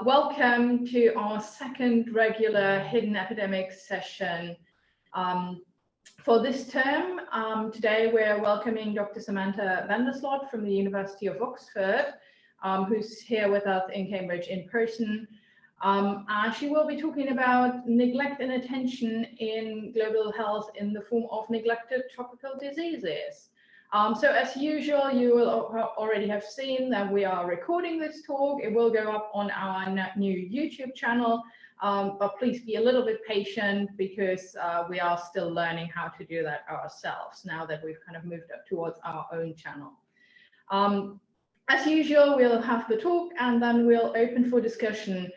Welcome to our second regular Hidden Epidemics session for this term. Today we're welcoming Dr. Samantha Vanderslott from the University of Oxford, who's here with us in Cambridge in person. And she will be talking about neglect and attention in global health in the form of neglected tropical diseases. So as usual, you will already have seen that we are recording this talk. It will go up on our new YouTube channel, but please be a little bit patient because we are still learning how to do that ourselves now that we've kind of moved up towards our own channel. As usual, we'll have the talk and then we'll open for discussion.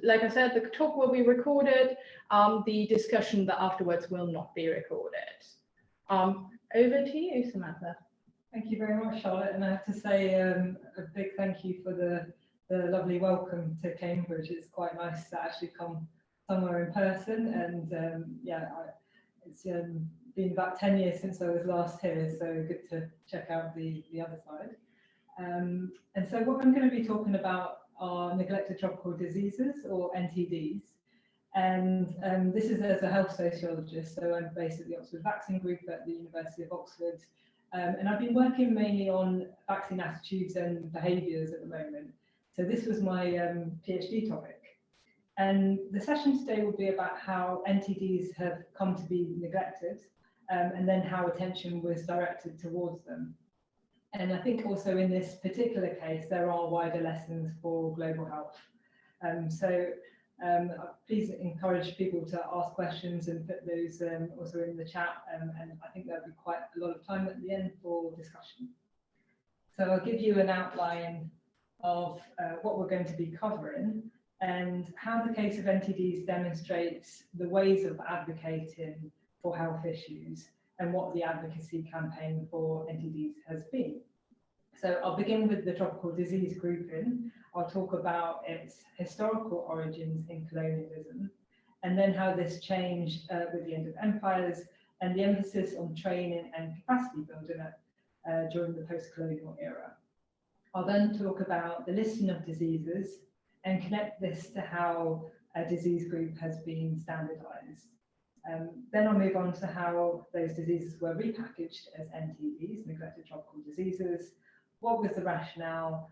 Like I said, the talk will be recorded. The discussion afterwards will not be recorded. Over to you, Samantha. Thank you very much, Charlotte. And I have to say a big thank you for the lovely welcome to Cambridge. It's quite nice to actually come somewhere in person. And it's been about 10 years since I was last here, so good to check out the other side. And so what I'm going to be talking about are neglected tropical diseases, or NTDs. And this is as a health sociologist, so I'm based at the Oxford Vaccine Group at the University of Oxford. And I've been working mainly on vaccine attitudes and behaviours at the moment. So this was my PhD topic. And the session today will be about how NTDs have come to be neglected, and then how attention was directed towards them. And I think also in this particular case, there are wider lessons for global health. Please encourage people to ask questions and put those also in the chat, and I think there'll be quite a lot of time at the end for discussion. So I'll give you an outline of what we're going to be covering and how the case of NTDs demonstrates the ways of advocating for health issues and what the advocacy campaign for NTDs has been. So I'll begin with the tropical disease grouping. I'll talk about its historical origins in colonialism, and then how this changed with the end of empires and the emphasis on training and capacity building during the post-colonial era. I'll then talk about the listing of diseases and connect this to how a disease group has been standardized. Then I'll move on to how those diseases were repackaged as NTDs, neglected tropical diseases. What was the rationale?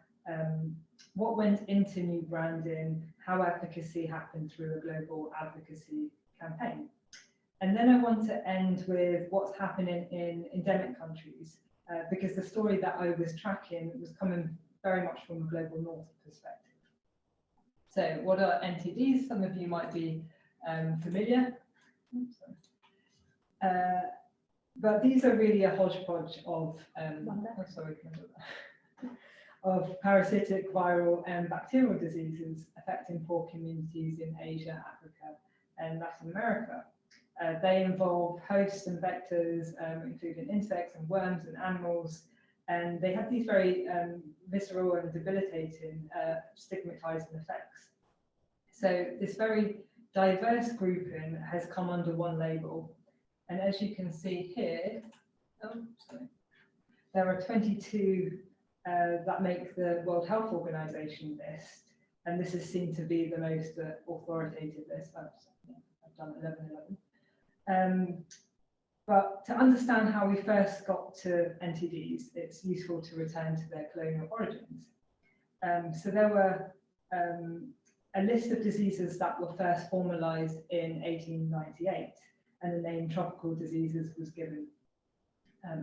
What went into new branding? How advocacy happened through a global advocacy campaign? And then I want to end with what's happening in endemic countries, because the story that I was tracking was coming very much from a global north perspective. So what are NTDs? Some of you might be familiar. But these are really a hodgepodge of of parasitic, viral and bacterial diseases affecting poor communities in Asia, Africa and Latin America. They involve hosts and vectors, including insects and worms and animals, and they have these very visceral and debilitating stigmatizing effects. So this very diverse grouping has come under one label, and as you can see here, there are 22 that make the World Health Organization list, and this is seen to be the most authoritative list. I've done 11. But to understand how we first got to NTDs, it's useful to return to their colonial origins. So there were a list of diseases that were first formalized in 1898, and the name tropical diseases was given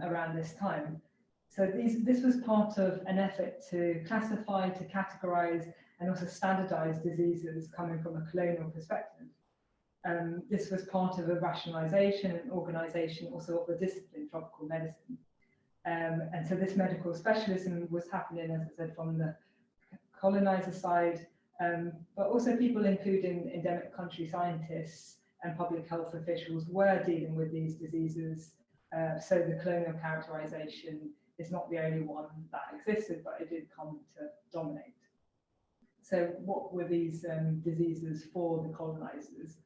around this time. So this was part of an effort to classify, to categorize, and also standardize diseases coming from a colonial perspective. This was part of a rationalization and organization also of the discipline, tropical medicine. And so this medical specialism was happening, as I said, from the colonizer side, but also people including endemic country scientists and public health officials were dealing with these diseases. So the colonial characterization is not the only one that existed, but it did come to dominate. So what were these diseases for the colonizers?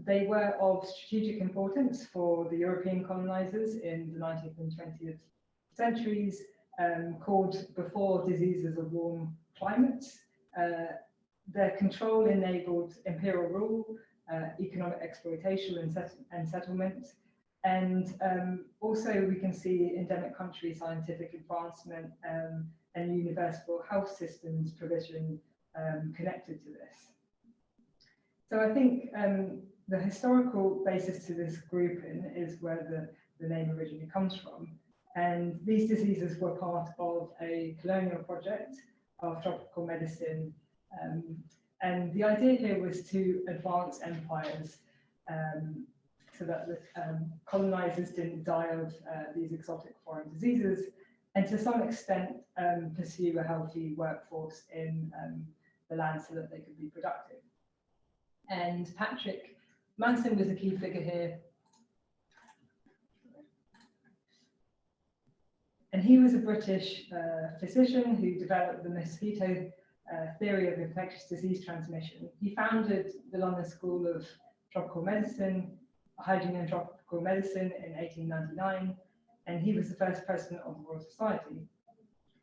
They were of strategic importance for the European colonizers in the 19th and 20th centuries, called before diseases of warm climates, Their control enabled imperial rule, economic exploitation and settlement, and also we can see endemic country scientific advancement and universal health systems provision connected to this. So I think the historical basis to this grouping is where the name originally comes from. And these diseases were part of a colonial project of tropical medicine. And the idea here was to advance empires so that the colonizers didn't die of these exotic foreign diseases, and to some extent pursue a healthy workforce in the land so that they could be productive. And Patrick Manson was a key figure here. And he was a British physician who developed the mosquito theory of infectious disease transmission. He founded the London School of Tropical Medicine, Hygiene and Tropical Medicine in 1899, and he was the first president of the Royal Society.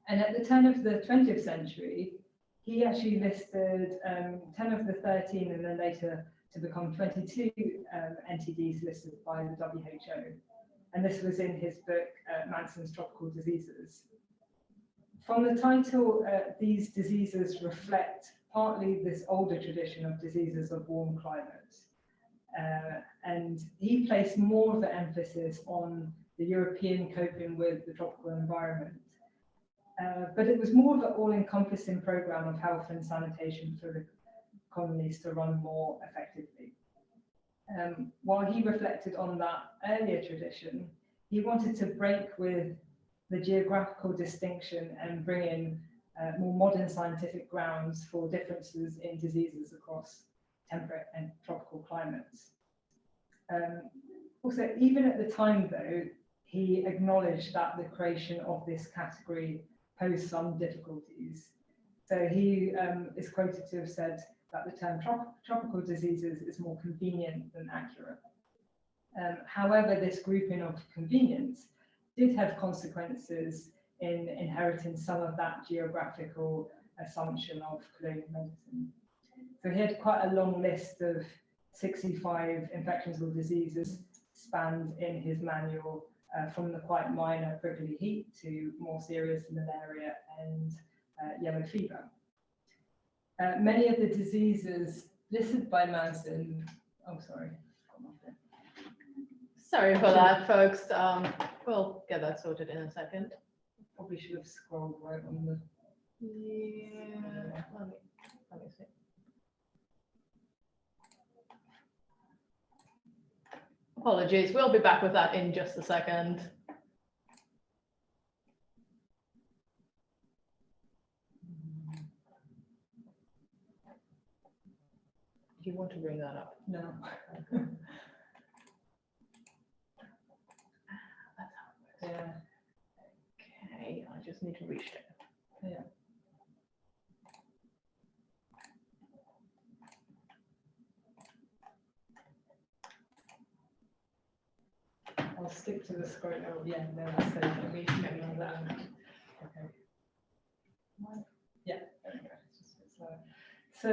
And at the turn of the 20th century, he actually listed 10 of the 13 and then later to become 22 NTDs listed by the WHO. And this was in his book, Manson's Tropical Diseases. From the title, these diseases reflect partly this older tradition of diseases of warm climates. And he placed more of the emphasis on the European coping with the tropical environment. But it was more of an all-encompassing program of health and sanitation for the colonies to run more effectively. While he reflected on that earlier tradition, he wanted to break with the geographical distinction and bring in more modern scientific grounds for differences in diseases across temperate and tropical climates. Also, even at the time though, he acknowledged that the creation of this category posed some difficulties. So he is quoted to have said that the term tropical diseases is more convenient than accurate. However, this grouping of convenience did have consequences in inheriting some of that geographical assumption of colonial medicine. So he had quite a long list of 65 infections or diseases spanned in his manual, from the quite minor prickly heat to more serious malaria and yellow fever. Many of the diseases listed by Manson, oh sorry. Sorry for that, folks. We'll get that sorted in a second. Probably should have scrolled right on the. Yeah. Let me see. Apologies. We'll be back with that in just a second. Do you want to bring that up? No. Yeah. Okay, I just need to reach there. Yeah. I'll stick to the scroll. Oh, yeah, no, that's so let me get on that. Okay. Yeah, there we go. It's just a bit slower. So,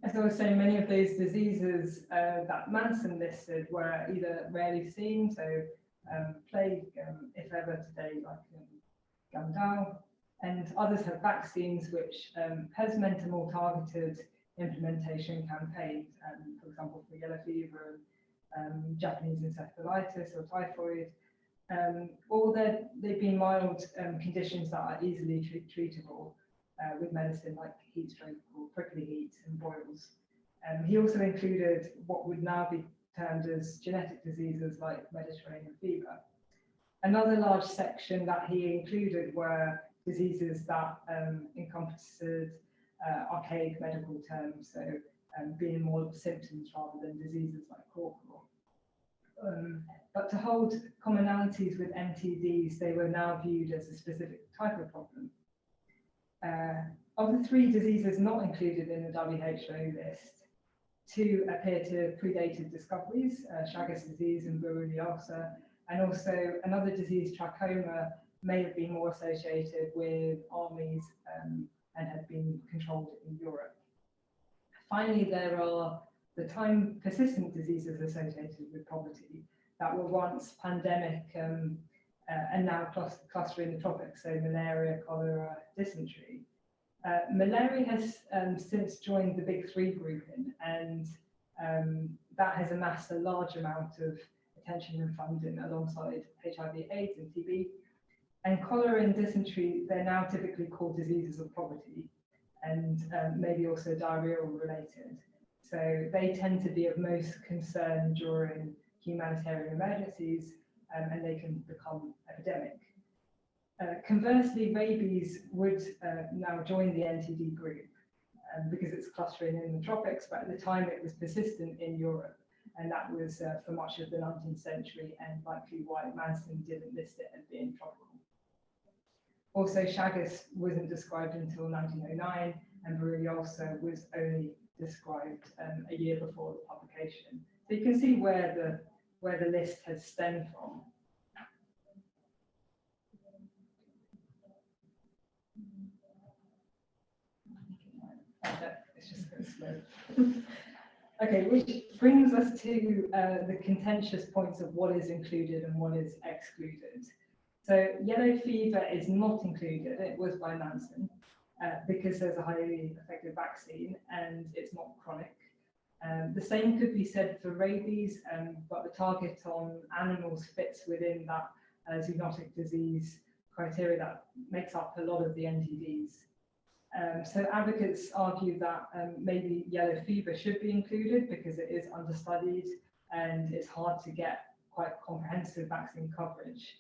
as I was saying, many of those diseases that Manson listed were either rarely seen, so plague, if ever today, like Gandal, and others have vaccines which has meant a more targeted implementation campaigns, for example, for yellow fever, Japanese encephalitis or typhoid, or they've been mild conditions that are easily treatable with medicine like heat stroke or prickly heat and boils. He also included what would now be termed as genetic diseases like Mediterranean fever. Another large section that he included were diseases that encompassed archaic medical terms, so being more symptoms rather than diseases like corporal. But to hold commonalities with NTDs, they were now viewed as a specific type of problem. Of the 3 diseases not included in the WHO list, 2 appear to have predated discoveries, Chagas disease and borreliosa, and also another disease, trachoma, may have been more associated with armies and had been controlled in Europe. Finally, there are the time persistent diseases associated with poverty that were once pandemic and now cluster in the tropics, so malaria, cholera, dysentery. Malaria has since joined the big three grouping, and that has amassed a large amount of attention and funding alongside HIV, AIDS and TB. And cholera and dysentery, they're now typically called diseases of poverty, and maybe also diarrheal related. So they tend to be of most concern during humanitarian emergencies, and they can become epidemic. Conversely, rabies would now join the NTD group because it's clustering in the tropics, but at the time it was persistent in Europe, and that was for much of the 19th century, and likely why Manson didn't list it as being tropical. Also, Chagas wasn't described until 1909, and Borrelioso was only described a year before the publication. So you can see where the list has stemmed from. It's just going slow. Okay, which brings us to the contentious points of what is included and what is excluded. So yellow fever is not included. It was by Manson because there's a highly effective vaccine and it's not chronic. The same could be said for rabies, but the target on animals fits within that zoonotic disease criteria that makes up a lot of the NTDs. So advocates argue that maybe yellow fever should be included because it is understudied and it's hard to get quite comprehensive vaccine coverage.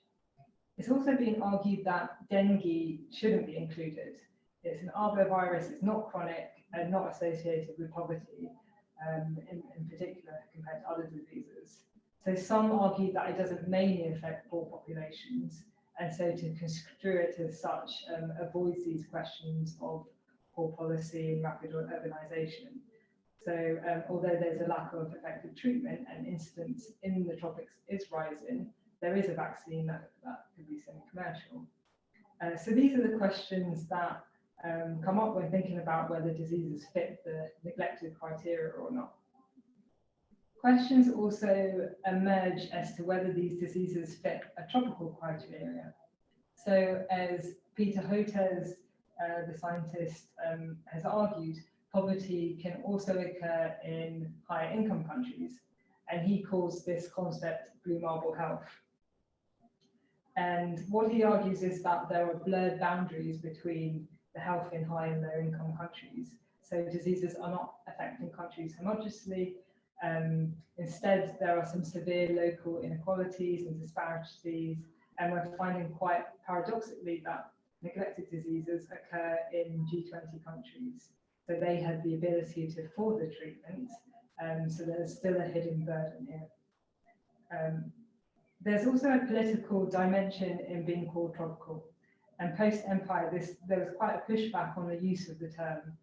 It's also been argued that dengue shouldn't be included. It's an arbovirus, it's not chronic and not associated with poverty in particular compared to other diseases. So some argue that it doesn't mainly affect poor populations, and so to construe it as such avoids these questions of poor policy and rapid urbanization. So although there's a lack of effective treatment and incidence in the tropics is rising, there is a vaccine that could be semi-commercial. So these are the questions that come up when thinking about whether diseases fit the neglected criteria or not. Questions also emerge as to whether these diseases fit a tropical criteria. So as Peter Hotez, the scientist, has argued, poverty can also occur in higher income countries, and he calls this concept blue marble health. And what he argues is that there are blurred boundaries between the health in high and low income countries. So diseases are not affecting countries homogeneously. Instead, there are some severe local inequalities and disparities, and we're finding quite paradoxically that neglected diseases occur in G20 countries. So they have the ability to afford the treatment, so there's still a hidden burden here. There's also a political dimension in being called tropical. And post-empire, there was quite a pushback on the use of the term,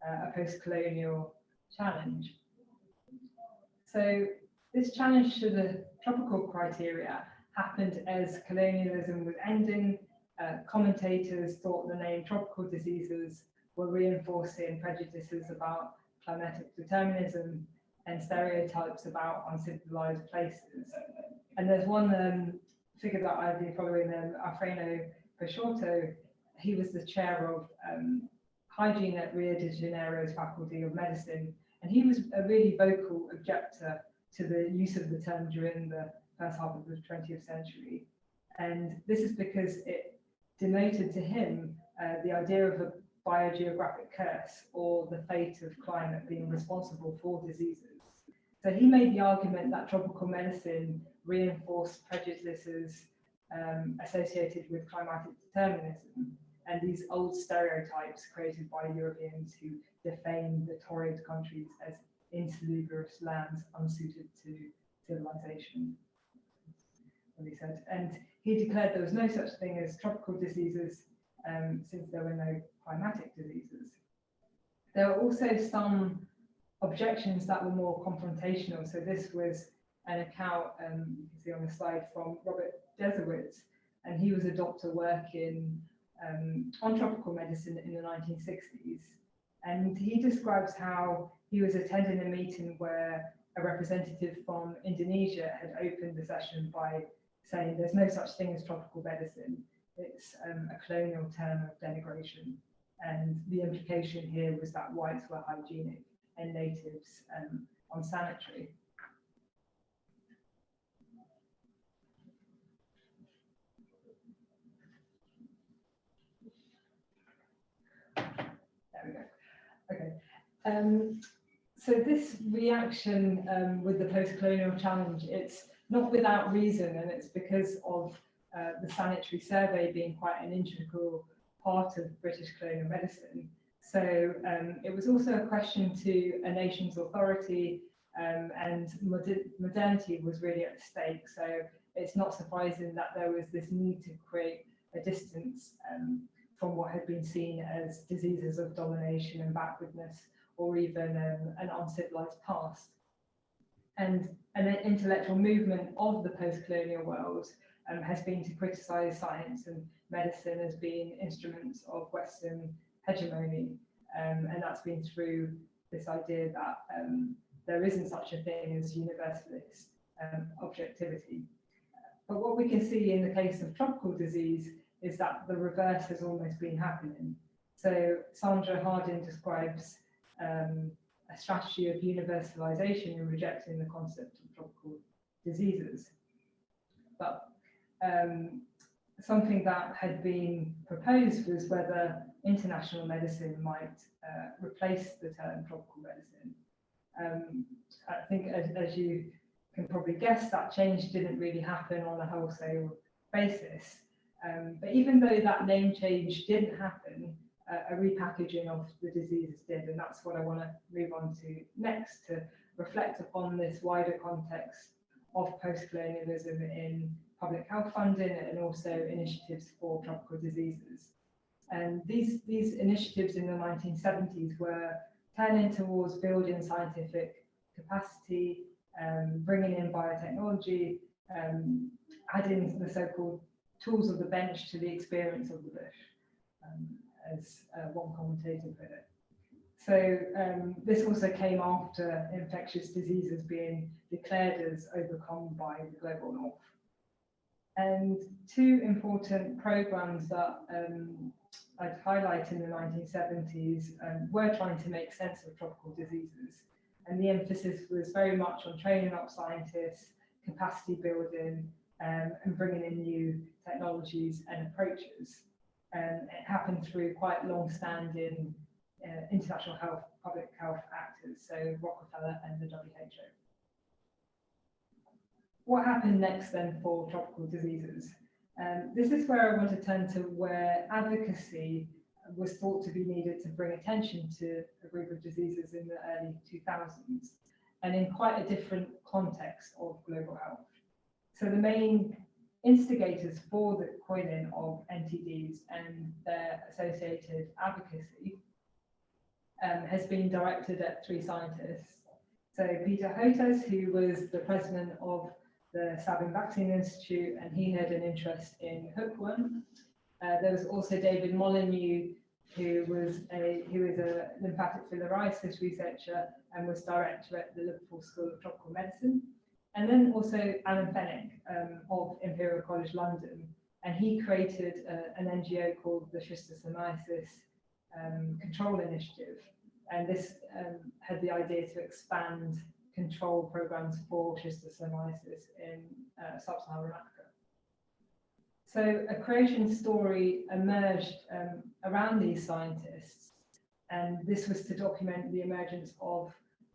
a post-colonial challenge. So this challenge to the tropical criteria happened as colonialism was ending. Commentators thought the name tropical diseases were reinforcing prejudices about climatic determinism and stereotypes about uncivilized places. And there's one figure that I've been following, Alfredo Peixoto. He was the chair of hygiene at Rio de Janeiro's Faculty of Medicine, and he was a really vocal objector to the use of the term during the first half of the 20th century. And this is because it denoted to him the idea of a biogeographic curse, or the fate of climate being responsible for diseases. So he made the argument that tropical medicine reinforced prejudices associated with climatic determinism and these old stereotypes created by Europeans who defamed the torrid countries as insalubrious lands unsuited to civilization, what he said. And he declared there was no such thing as tropical diseases since there were no climatic diseases. There were also some objections that were more confrontational. So this was an account, you can see on the slide, from Robert Desowitz, and he was a doctor working on tropical medicine in the 1960s. And he describes how he was attending a meeting where a representative from Indonesia had opened the session by saying there's no such thing as tropical medicine. It's a colonial term of denigration. And the implication here was that whites were hygienic and natives unsanitary. There we go. Okay. So this reaction with the post-colonial challenge, it's not without reason, and it's because of the sanitary survey being quite an integral part of British colonial medicine. So it was also a question to a nation's authority, and modernity was really at stake. So it's not surprising that there was this need to create a distance from what had been seen as diseases of domination and backwardness, or even an uncivilized past. And an intellectual movement of the post-colonial world has been to criticize science and medicine as being instruments of Western hegemony. And that's been through this idea that there isn't such a thing as universalist objectivity. But what we can see in the case of tropical disease is that the reverse has almost been happening. So Sandra Harding describes a strategy of universalization and rejecting the concept of tropical diseases. But something that had been proposed was whether international medicine might replace the term tropical medicine. I think, as you can probably guess, that change didn't really happen on a wholesale basis. But even though that name change didn't happen, a repackaging of the diseases did, and that's what I want to move on to next, to reflect upon this wider context of post-colonialism in public health funding and also initiatives for tropical diseases. And these initiatives in the 1970s were turning towards building scientific capacity, bringing in biotechnology, adding the so-called tools of the bench to the experience of the bush, as one commentator put it. So this also came after infectious diseases being declared as overcome by the global north. And two important programs that I'd highlight in the 1970s were trying to make sense of tropical diseases. And the emphasis was very much on training up scientists, capacity building, and bringing in new technologies and approaches. And it happened through quite long-standing international health, public health actors, so Rockefeller and the WHO. What happened next then for tropical diseases? This is where I want to turn to where advocacy was thought to be needed to bring attention to a group of diseases in the early 2000s, and in quite a different context of global health. So the main instigators for the coining of NTDs and their associated advocacy has been directed at three scientists. So Peter Hotez, who was the president of the Sabin Vaccine Institute, and he had an interest in hookworm. There was also David Molyneux, who was a lymphatic filariasis researcher and was director at the Liverpool School of Tropical Medicine. And then also Alan Fennick of Imperial College London, and he created an NGO called the Schistosomiasis Control Initiative. And this had the idea to expand control programs for schistosomiasis in sub-Saharan Africa. So a creation story emerged around these scientists, and this was to document the emergence of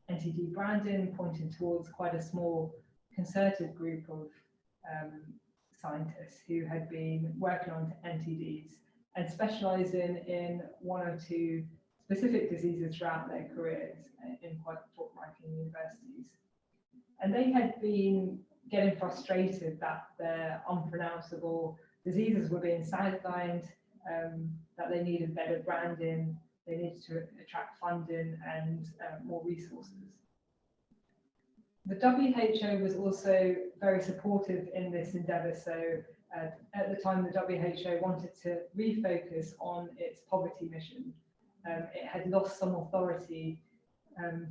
NTD branding, pointing towards quite a small concerted group of scientists who had been working on NTDs and specializing in one or two specific diseases throughout their careers in quite top-ranking universities. And they had been getting frustrated that their unpronounceable diseases were being sidelined, that they needed better branding, they needed to attract funding and more resources. The WHO was also very supportive in this endeavour, so At the time, the WHO wanted to refocus on its poverty mission. It had lost some authority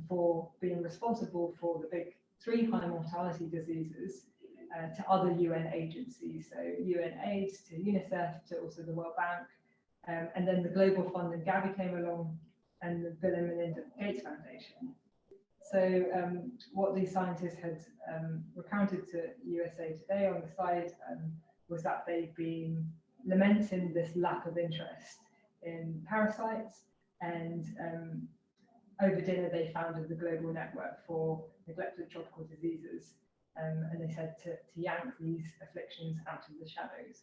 for being responsible for the big 3 high mortality diseases to other UN agencies, so UNAIDS to UNICEF to also the World Bank, and then the Global Fund and Gavi came along, and the Bill and Melinda Gates Foundation. So what these scientists had recounted to USA Today on the side was that they've been lamenting this lack of interest in parasites, and over dinner they founded the Global Network for Neglected Tropical Diseases, and they said to yank these afflictions out of the shadows.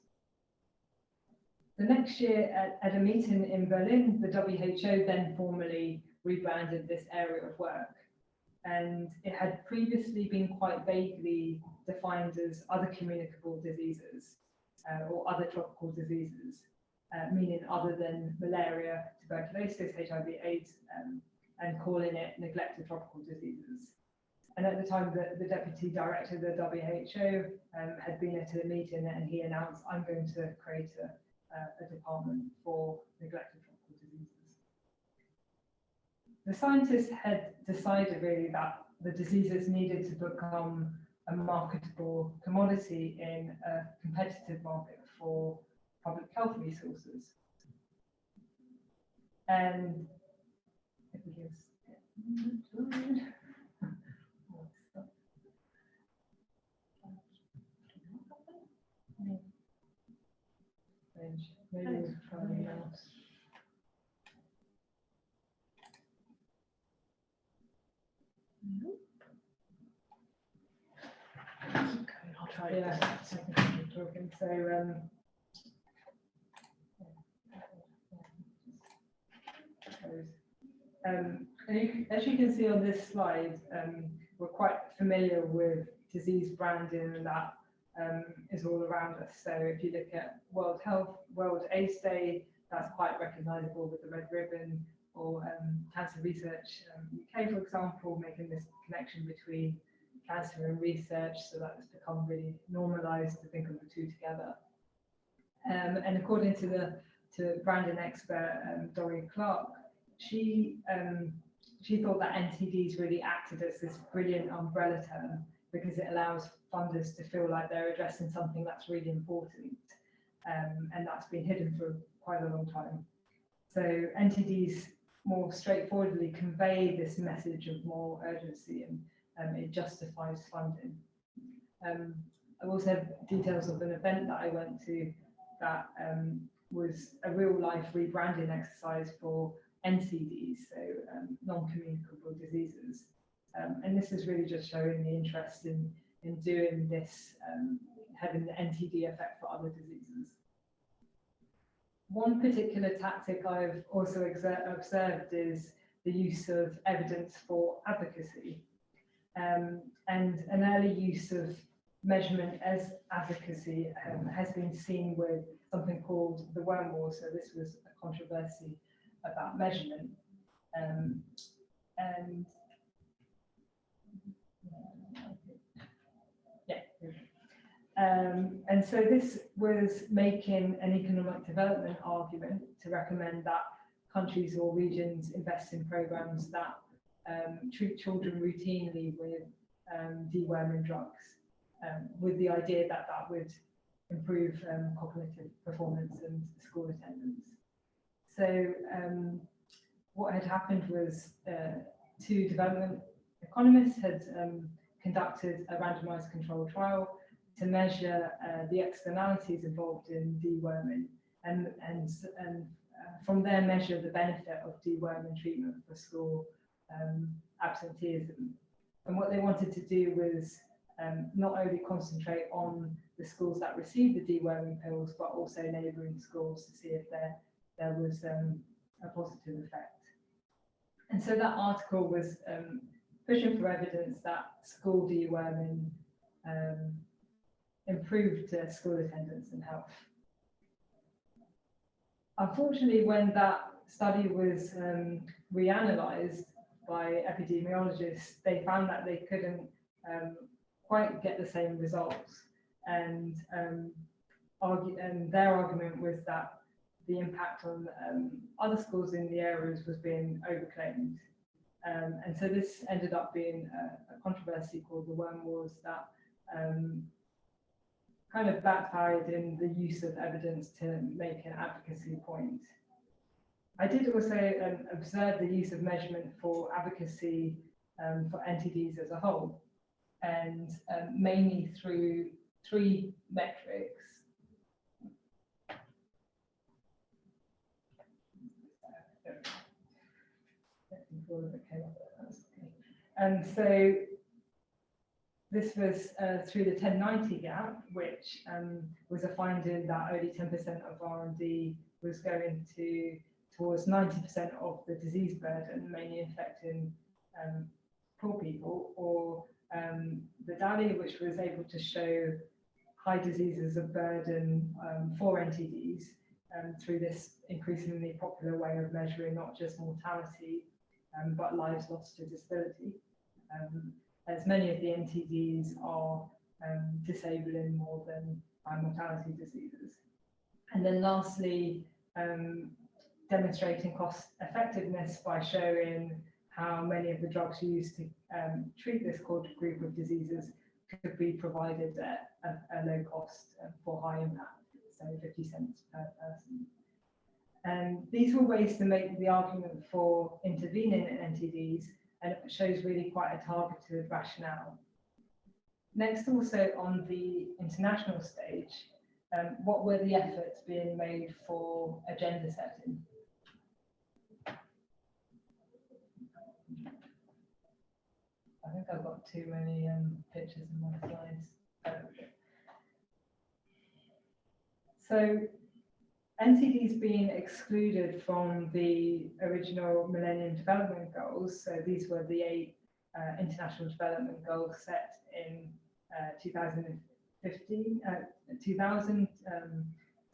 The next year at a meeting in Berlin, the WHO then formally rebranded this area of work, and it had previously been quite vaguely defined as other communicable diseases or other tropical diseases, meaning other than malaria, tuberculosis, HIV, AIDS, and calling it neglected tropical diseases. And at the time, the deputy director of the WHO had been at a meeting, and he announced, I'm going to create a department for neglected tropical diseases. The scientists had decided really that the diseases needed to become a marketable commodity in a competitive market for public health resources. And if we just maybe we'll try something else. I'll try Yeah, I can keep talking. So as you can see on this slide, we're quite familiar with disease branding, and that is all around us. So if you look at World AIDS Day, that's quite recognizable with the red ribbon, or Cancer Research UK, for example, making this connection between cancer and research, so that it's become really normalized to think of the two together. And according to branding expert Doreen Clark, she thought that NTDs really acted as this brilliant umbrella term because it allows funders to feel like they're addressing something that's really important, and that's been hidden for quite a long time. So NTDs more straightforwardly convey this message of more urgency, and it justifies funding. I also have details of an event that I went to that was a real-life rebranding exercise for NCDs, so non-communicable diseases. And this is really just showing the interest in doing this, having the NTD effect for other diseases. One particular tactic I've also observed is the use of evidence for advocacy, and an early use of measurement as advocacy has been seen with something called the worm war. So this was a controversy about measurement, and so this was making an economic development argument to recommend that countries or regions invest in programs that treat children routinely with deworming drugs, with the idea that that would improve cognitive performance and school attendance. So what had happened was 2 development economists had conducted a randomized controlled trial to measure the externalities involved in deworming, and from there measure the benefit of deworming treatment for school absenteeism. And what they wanted to do was not only concentrate on the schools that received the deworming pills, but also neighbouring schools to see if there was a positive effect. And so that article was pushing for evidence that school deworming improved school attendance and health. Unfortunately, when that study was reanalyzed by epidemiologists, they found that they couldn't quite get the same results. And their argument was that the impact on other schools in the areas was being overclaimed. And so this ended up being a controversy called the Worm Wars that kind of backfired in the use of evidence to make an advocacy point. I did also observe the use of measurement for advocacy for NTDs as a whole, and mainly through 3 metrics. And so this was through the 1090 gap, which was a finding that only 10% of R&D was going towards 90% of the disease burden, mainly affecting poor people, or the DALI, which was able to show high diseases of burden for NTDs through this increasingly popular way of measuring not just mortality, but lives lost to disability, as many of the NTDs are disabling more than high mortality diseases. And then lastly, demonstrating cost effectiveness by showing how many of the drugs used to treat this core group of diseases could be provided at a low cost for high impact, so 50 cents per person. And these were ways to make the argument for intervening in NTDs, and it shows really quite a targeted rationale. Next, also on the international stage, what were the efforts being made for agenda setting? I think I've got too many pictures in my slides. So NTDs being excluded from the original Millennium Development Goals, so these were the 8 international development goals set in 2000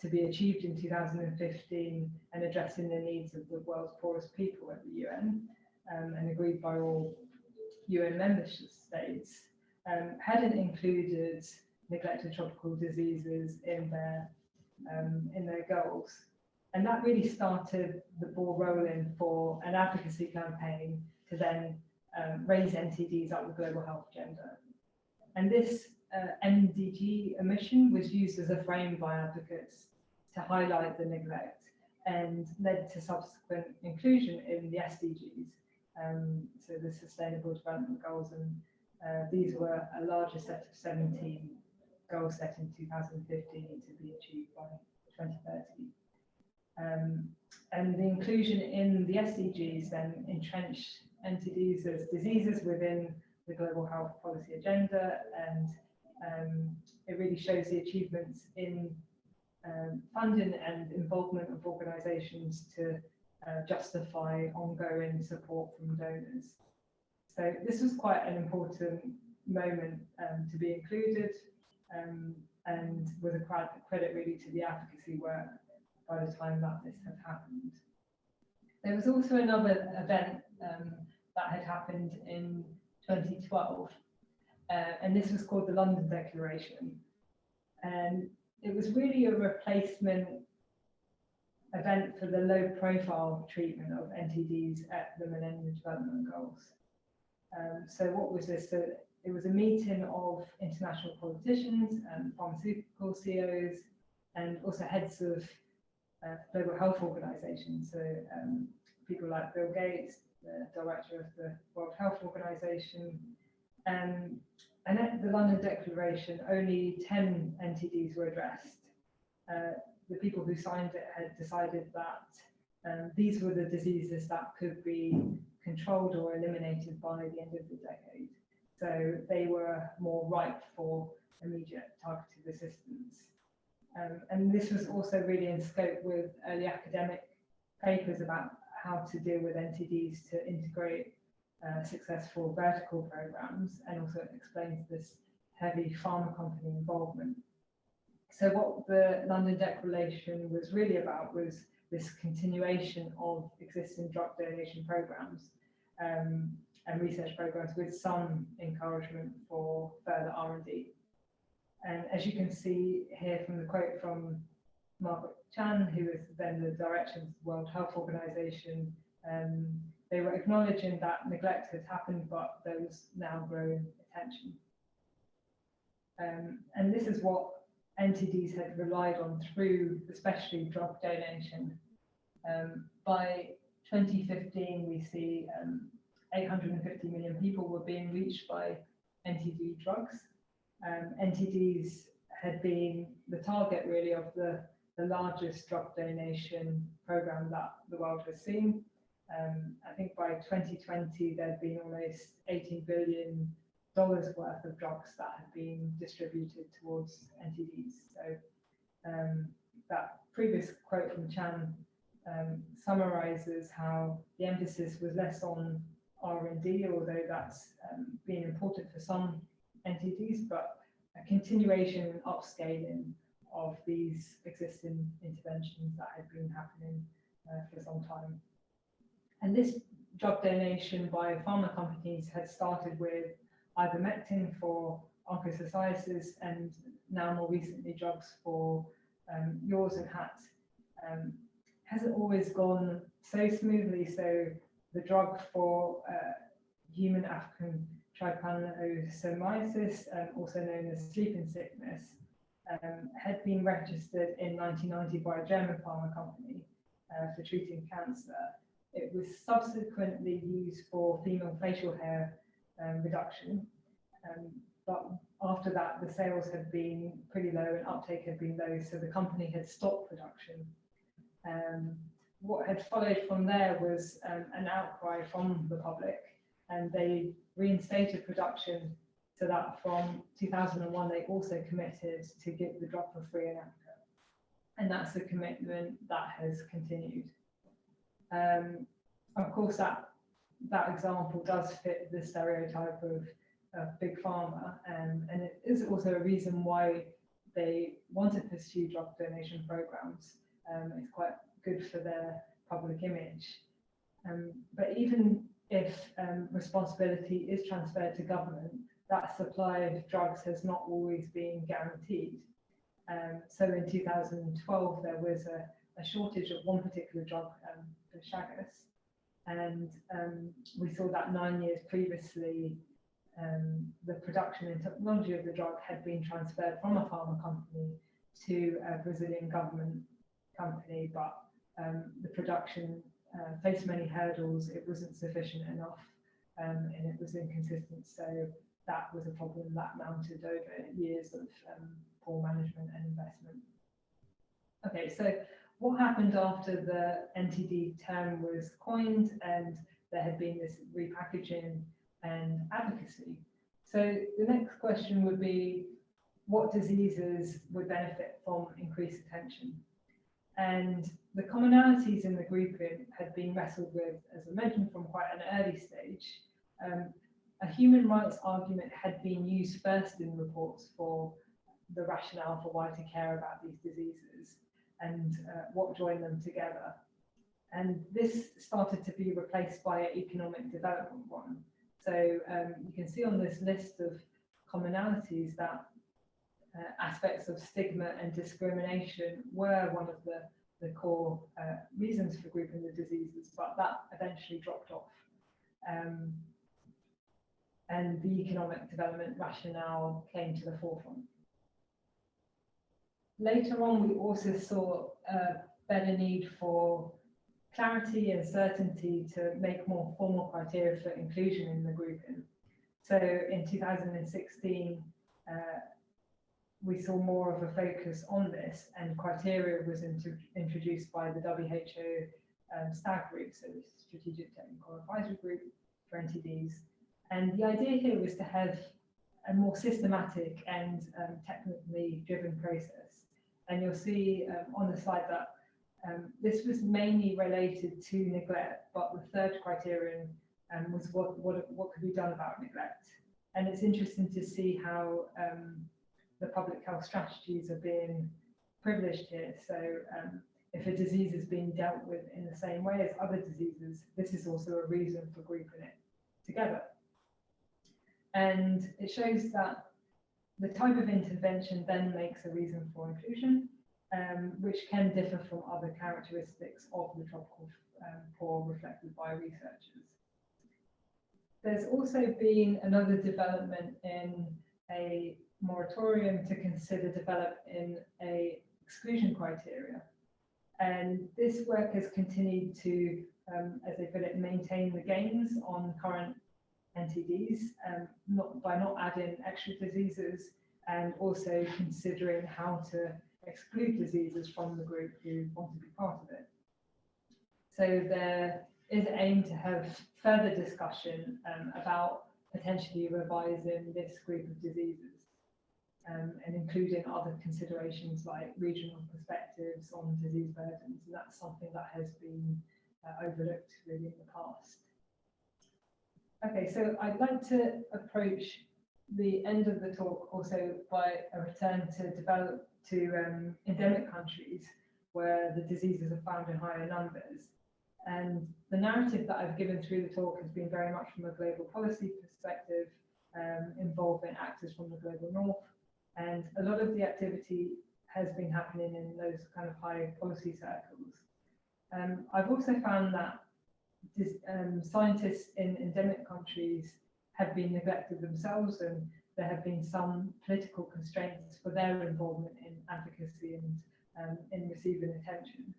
to be achieved in 2015 and addressing the needs of the world's poorest people at the UN, and agreed by all UN member states, hadn't included neglected tropical diseases in their goals. And that really started the ball rolling for an advocacy campaign to then raise NTDs up the global health agenda. And this MDG omission was used as a frame by advocates to highlight the neglect and led to subsequent inclusion in the SDGs, so the Sustainable Development Goals, and these were a larger set of 17 goals set in 2015 to be achieved by 2030. And the inclusion in the SDGs then entrenched NTDs as diseases within the global health policy agenda, and it really shows the achievements in funding and involvement of organisations to justify ongoing support from donors. So this was quite an important moment to be included, and with a credit really to the advocacy work by the time that this had happened. There was also another event that had happened in 2012, and this was called the London Declaration. And it was really a replacement event for the low profile treatment of NTDs at the Millennium Development Goals. So what was this? So it was a meeting of international politicians and pharmaceutical CEOs, and also heads of global health organizations. So people like Bill Gates, the director of the World Health Organization. And at the London Declaration, only 10 NTDs were addressed. The people who signed it had decided that these were the diseases that could be controlled or eliminated by the end of the decade. So they were more ripe for immediate targeted assistance. And this was also really in scope with early academic papers about how to deal with NTDs to integrate successful vertical programs, and also explains this heavy pharma company involvement. So what the London Declaration was really about was this continuation of existing drug donation programs and research programs, with some encouragement for further R&D. And as you can see here from the quote from Margaret Chan, who was then the director of the World Health Organization, they were acknowledging that neglect had happened, but there was now growing attention. And this is what NTDs had relied on through especially drug donation. By 2015, we see 850 million people were being reached by NTD drugs. NTDs had been the target really of the largest drug donation program that the world has seen. I think by 2020, there'd been almost $18 billion worth of drugs that had been distributed towards NTDs. So that previous quote from Chan summarizes how the emphasis was less on R&D, although that's been important for some NTDs, but a continuation and upscaling of these existing interventions that had been happening for some time. And this drug donation by pharma companies had started with ivermectin for onchocerciasis, and now more recently drugs for yaws and HAT. Hasn't always gone so smoothly. So the drug for human African trypanosomiasis, also known as sleeping sickness, had been registered in 1990 by a German pharma company for treating cancer. It was subsequently used for female facial hair reduction, but after that the sales had been pretty low and uptake had been low, so the company had stopped production. What had followed from there was an outcry from the public, and they reinstated production, so that from 2001 they also committed to give the drug for free in Africa, and that's a commitment that has continued. Of course, that example does fit the stereotype of big pharma, and it is also a reason why they want to pursue drug donation programs. It's quite good for their public image. But even if responsibility is transferred to government, that supply of drugs has not always been guaranteed. So in 2012, there was a shortage of one particular drug, for Chagas, and we saw that 9 years previously, the production and technology of the drug had been transferred from a pharma company to a Brazilian government company, but the production faced many hurdles. It wasn't sufficient enough, and it was inconsistent. So that was a problem that mounted over years of poor management and investment. Okay, so what happened after the NTD term was coined and there had been this repackaging and advocacy? So the next question would be, what diseases would benefit from increased attention? And the commonalities in the grouping had been wrestled with, as I mentioned, from quite an early stage. A human rights argument had been used first in reports for the rationale for why to care about these diseases and what joined them together. And this started to be replaced by an economic development one. So you can see on this list of commonalities that aspects of stigma and discrimination were one of the core reasons for grouping the diseases, but that eventually dropped off. And the economic development rationale came to the forefront. Later on, we also saw a better need for clarity and certainty to make more formal criteria for inclusion in the grouping. So in 2016, we saw more of a focus on this, and criteria was introduced by the WHO STAG group, so the Strategic Technical Advisory Group for NTDs. And the idea here was to have a more systematic and technically driven process. And you'll see on the slide that this was mainly related to neglect, but the third criterion was what could be done about neglect. And it's interesting to see how the public health strategies are being privileged here. So if a disease is being dealt with in the same way as other diseases, this is also a reason for grouping it together. And it shows that The type of intervention then makes a reason for inclusion, which can differ from other characteristics of the tropical poor reflected by researchers. There's also been another development in a moratorium to consider developing a exclusion criteria. And this work has continued to, as they put it, maintain the gains on current NTDs, by not adding extra diseases, and also considering how to exclude diseases from the group who want to be part of it. So there is an aim to have further discussion about potentially revising this group of diseases, and including other considerations like regional perspectives on disease burdens, and that's something that has been overlooked really in the past. Okay, so I'd like to approach the end of the talk also by a return to endemic countries where the diseases are found in higher numbers. And the narrative that I've given through the talk has been very much from a global policy perspective, involving actors from the global north. And a lot of the activity has been happening in those kind of high policy circles. I've also found that scientists in endemic countries have been neglected themselves, and there have been some political constraints for their involvement in advocacy and in receiving attention.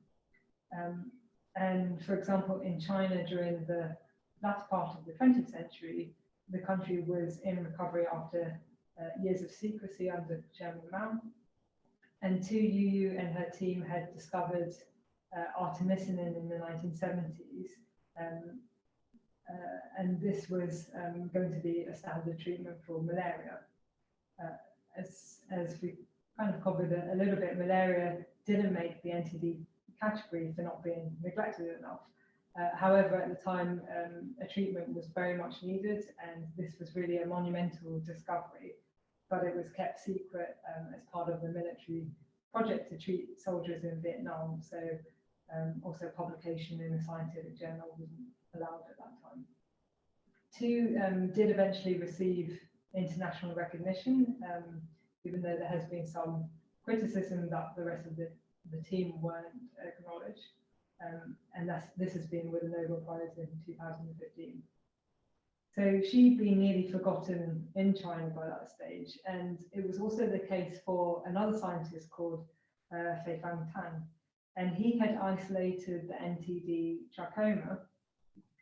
And for example, in China during the latter part of the 20th century, the country was in recovery after years of secrecy under Chairman Mao. And Tu Youyou and her team had discovered artemisinin in the 1970s. And this was going to be a standard treatment for malaria. As we kind of covered a little bit, malaria didn't make the NTD category for not being neglected enough. However, at the time, a treatment was very much needed, and this was really a monumental discovery, but it was kept secret as part of the military project to treat soldiers in Vietnam. So also publication in a scientific journal wasn't allowed at that time. Tu did eventually receive international recognition, even though there has been some criticism that the rest of the team weren't acknowledged. And this has been with the Nobel Prize in 2015. So she'd been nearly forgotten in China by that stage. And it was also the case for another scientist called Feifang Tan. And he had isolated the NTD trachoma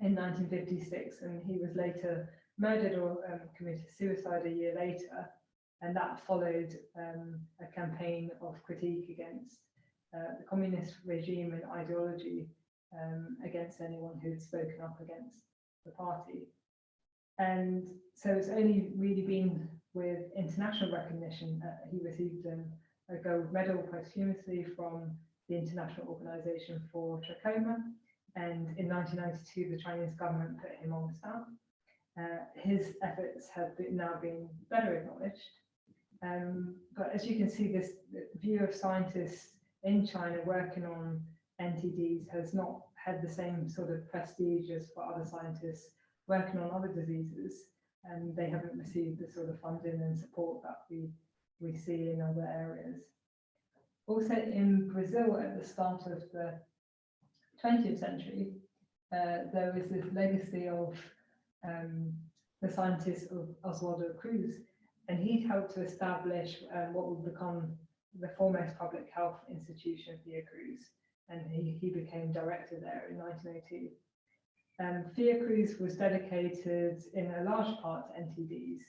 in 1956, and he was later murdered or committed suicide a year later. And that followed a campaign of critique against the communist regime and ideology against anyone who had spoken up against the party. And so it's only really been with international recognition that he received a gold medal posthumously from the International Organization for Trachoma. And in 1992, the Chinese government put him on the stamp. His efforts have now been better acknowledged. But as you can see, this view of scientists in China working on NTDs has not had the same sort of prestige as for other scientists working on other diseases, and they haven't received the sort of funding and support that we see in other areas. Also in Brazil at the start of the 20th century, there was this legacy of the scientist of Oswaldo Cruz, and he'd helped to establish what would become the foremost public health institution, Fiocruz, and he became director there in 1902. Fiocruz was dedicated in a large part to NTDs.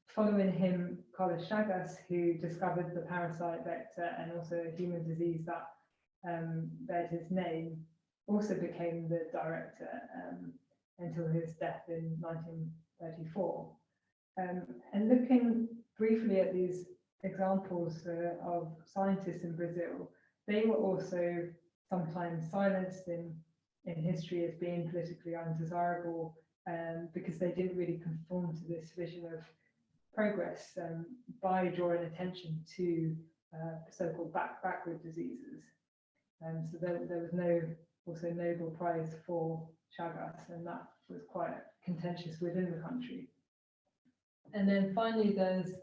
Following him, Carlos Chagas, who discovered the parasite vector and also a human disease that bears his name, also became the director until his death in 1934. And looking briefly at these examples of scientists in Brazil, they were also sometimes silenced in history as being politically undesirable, because they didn't really conform to this vision of progress by drawing attention to so-called backward diseases. So there was no Nobel Prize for Chagas, and that was quite contentious within the country. And then finally, there's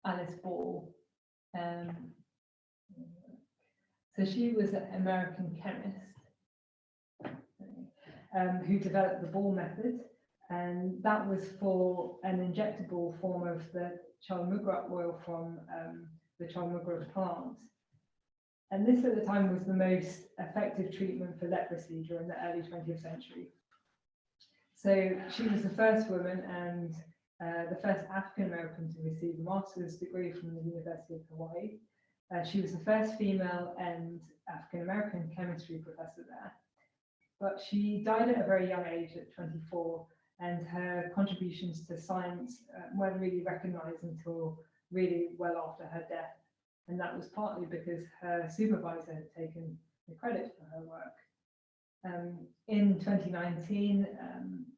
Alice Ball. So she was an American chemist who developed the Ball method, and that was for an injectable form of the chalmugra oil from the chalmugra plant. And this at the time was the most effective treatment for leprosy during the early 20th century. So she was the first woman and the first African American to receive a master's degree from the University of Hawaii. She was the first female and African American chemistry professor there. But she died at a very young age, at 24, and her contributions to science weren't really recognized until really well after her death. And that was partly because her supervisor had taken the credit for her work. In 2019,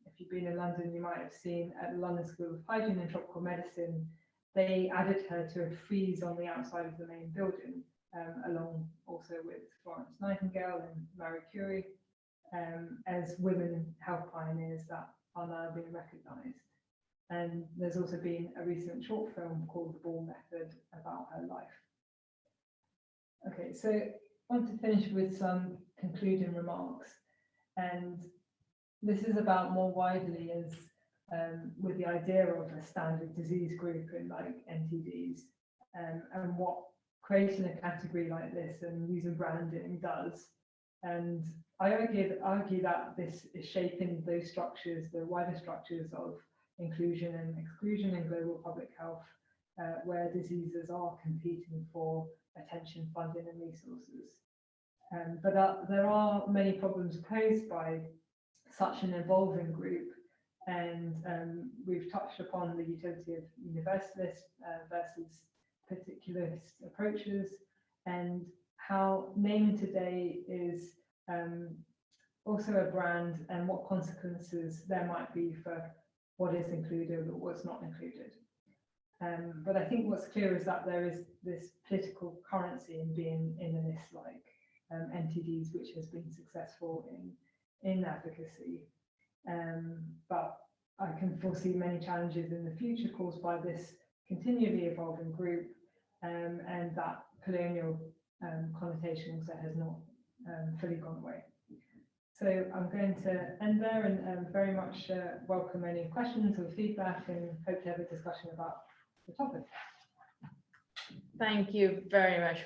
if you've been in London, you might have seen at the London School of Hygiene and Tropical Medicine, they added her to a frieze on the outside of the main building, along also with Florence Nightingale and Marie Curie, as women health pioneers that are now being recognised. And there's also been a recent short film called The Ball Method about her life. Okay, so I want to finish with some concluding remarks. And this is about more widely as with the idea of a standard disease group in like NTDs, and what creating a category like this and using branding does. And I argue that this is shaping those structures, the wider structures of inclusion and exclusion in global public health, where diseases are competing for attention, funding and resources. But there are many problems posed by such an evolving group, and we've touched upon the utility of universalist versus particularist approaches, and how naming today is also a brand, and what consequences there might be for what is included or what's not included. But I think what's clear is that there is this political currency in being in a list like NTDs, which has been successful in advocacy. But I can foresee many challenges in the future caused by this continually evolving group, and that colonial connotation also has not fully gone away. So I'm going to end there and very much welcome any questions or feedback, and hope to have a discussion about the topic. Thank you very much